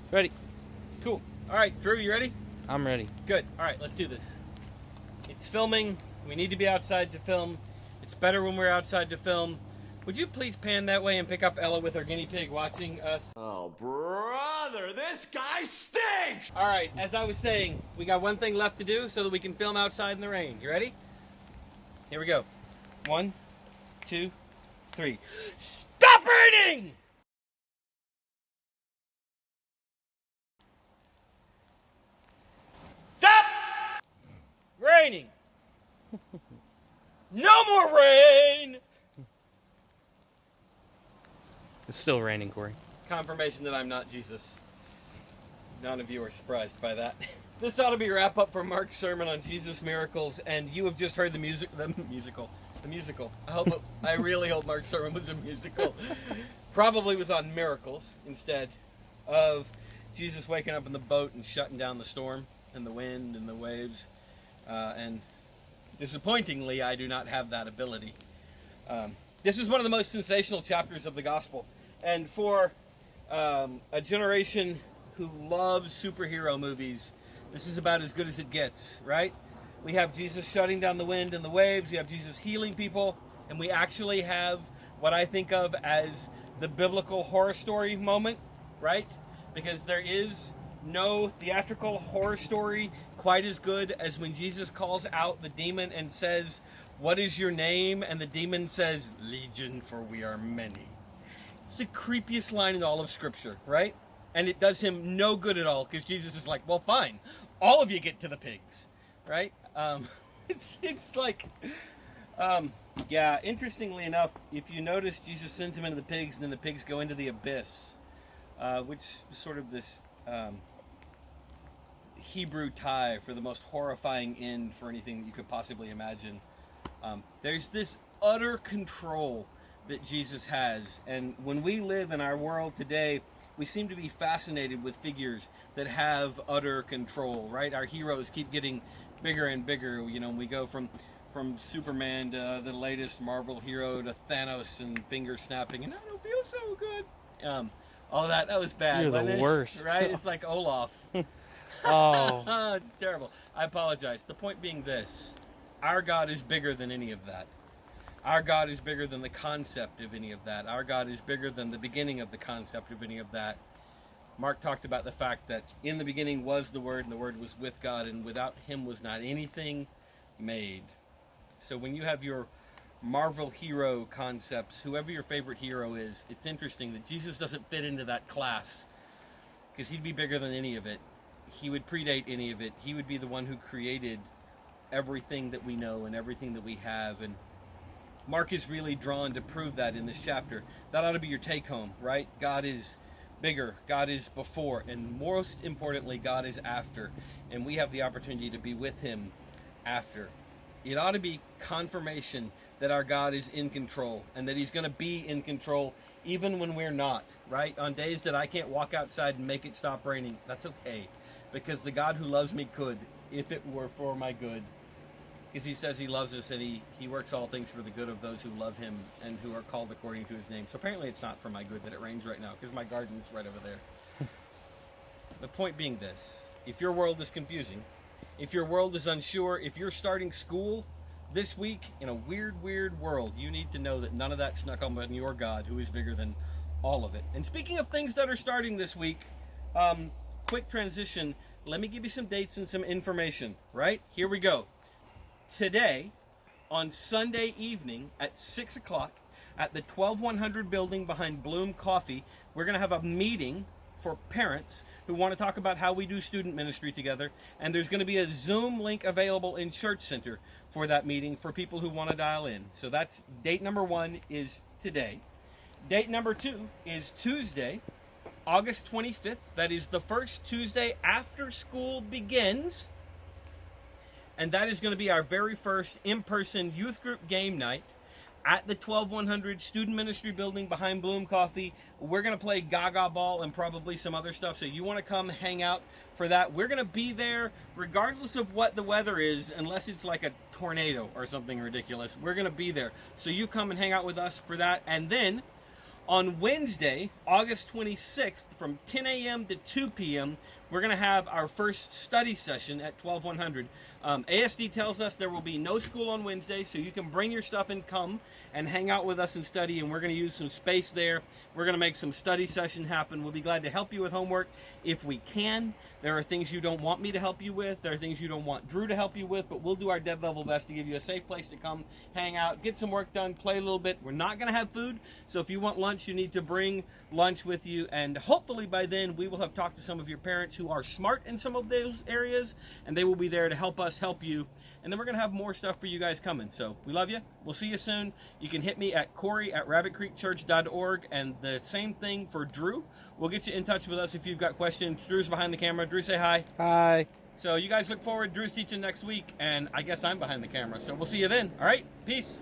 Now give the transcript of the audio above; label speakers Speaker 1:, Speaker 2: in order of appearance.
Speaker 1: Ready.
Speaker 2: Cool. All right, Drew, you ready?
Speaker 1: I'm ready.
Speaker 2: Good. All right, let's do this. It's filming. We need to be outside to film. It's better when we're outside to film. Would you please pan that way and pick up Ella with her guinea pig watching us?
Speaker 3: Oh, brother, this guy stinks!
Speaker 2: All right, as I was saying, we got one thing left to do so that we can film outside in the rain. You ready? Here we go. 1, 2, 3. Stop raining! Stop raining! No more rain!
Speaker 1: It's still raining, Corey.
Speaker 2: Confirmation that I'm not Jesus. None of you are surprised by that. This ought to be a wrap up for Mark's sermon on Jesus miracles, and you have just heard the musical. I really hope Mark's sermon was a musical. Probably was on miracles instead of Jesus waking up in the boat and shutting down the storm and the wind and the waves. And disappointingly, I do not have that ability. This is one of the most sensational chapters of the gospel. And for a generation who loves superhero movies, this is about as good as it gets, right? We have Jesus shutting down the wind and the waves. We have Jesus healing people. And we actually have what I think of as the biblical horror story moment, right? Because there is no theatrical horror story quite as good as when Jesus calls out the demon and says, "What is your name?" And the demon says, "Legion, for we are many." It's the creepiest line in all of Scripture, right? And it does him no good at all, because Jesus is like, well, fine. All of you get to the pigs, right? It seems like, yeah, interestingly enough, if you notice, Jesus sends him into the pigs, and then the pigs go into the abyss, which is sort of this Hebrew tie for the most horrifying end for anything that you could possibly imagine. There's this utter control that Jesus has, and when we live in our world today, we seem to be fascinated with figures that have utter control, right? Our heroes keep getting bigger and bigger. You know, we go from Superman to the latest Marvel hero to Thanos and finger snapping, and I don't feel so good. All that was bad.
Speaker 1: You're the worst.
Speaker 2: Right? It's like Olaf.
Speaker 1: Oh.
Speaker 2: It's terrible. I apologize. The point being this: our God is bigger than any of that. Our God is bigger than the concept of any of that. Our God is bigger than the beginning of the concept of any of that. Mark talked about the fact that in the beginning was the Word, and the Word was with God, and without Him was not anything made. So when you have your Marvel hero concepts, whoever your favorite hero is, it's interesting that Jesus doesn't fit into that class, because He'd be bigger than any of it. He would predate any of it. He would be the one who created everything that we know and everything that we have, and Mark is really drawn to prove that in this chapter. That ought to be your take home, right? God is bigger, God is before, and most importantly, God is after. And we have the opportunity to be with Him after. It ought to be confirmation that our God is in control, and that He's going to be in control even when we're not, right? On days that I can't walk outside and make it stop raining, that's okay. Because the God who loves me could, if it were for my good. Because He says He loves us, and he works all things for the good of those who love Him and who are called according to His name. So apparently it's not for my good that it rains right now, because my garden's right over there. The point being this: if your world is confusing, if your world is unsure, if you're starting school this week in a weird world, you need to know that none of that snuck up on your God, who is bigger than all of it. And speaking of things that are starting this week, quick transition, let me give you some dates and some information, right? Here we go. Today, on Sunday evening at 6 o'clock at the 12100 building behind Bloom Coffee, we're going to have a meeting for parents who want to talk about how we do student ministry together. And there's going to be a Zoom link available in Church Center for that meeting for people who want to dial in. So that's date number 1 is today. Date number 2 is Tuesday, August 25th. That is the first Tuesday after school begins. And that is going to be our very first in-person youth group game night at the 12100 Student Ministry Building behind Bloom Coffee. We're going to play Gaga Ball and probably some other stuff. So you want to come hang out for that. We're going to be there regardless of what the weather is, unless it's like a tornado or something ridiculous. We're going to be there. So you come and hang out with us for that. And then On Wednesday, August 26th, from 10 a.m. to 2 p.m., we're going to have our first study session at 12100. ASD tells us there will be no school on Wednesday, so you can bring your stuff and come and hang out with us and study, and we're going to use some space there. We're going to make some study session happen. We'll be glad to help you with homework if we can. There are things you don't want me to help you with. There are things you don't want Drew to help you with, but we'll do our dead level best to give you a safe place to come, hang out, get some work done, play a little bit. We're not going to have food, so if you want lunch, you need to bring lunch with you, and hopefully by then we will have talked to some of your parents who are smart in some of those areas, and they will be there to help us help you. And then we're going to have more stuff for you guys coming. So we love you. We'll see you soon. You can hit me at Corey@rabbitcreekchurch.org, and the same thing for Drew. We'll get you in touch with us if you've got questions. Drew's behind the camera. Drew, say hi.
Speaker 1: Hi.
Speaker 2: So you guys look forward. Drew's teaching next week, and I guess I'm behind the camera. So we'll see you then. All right? Peace.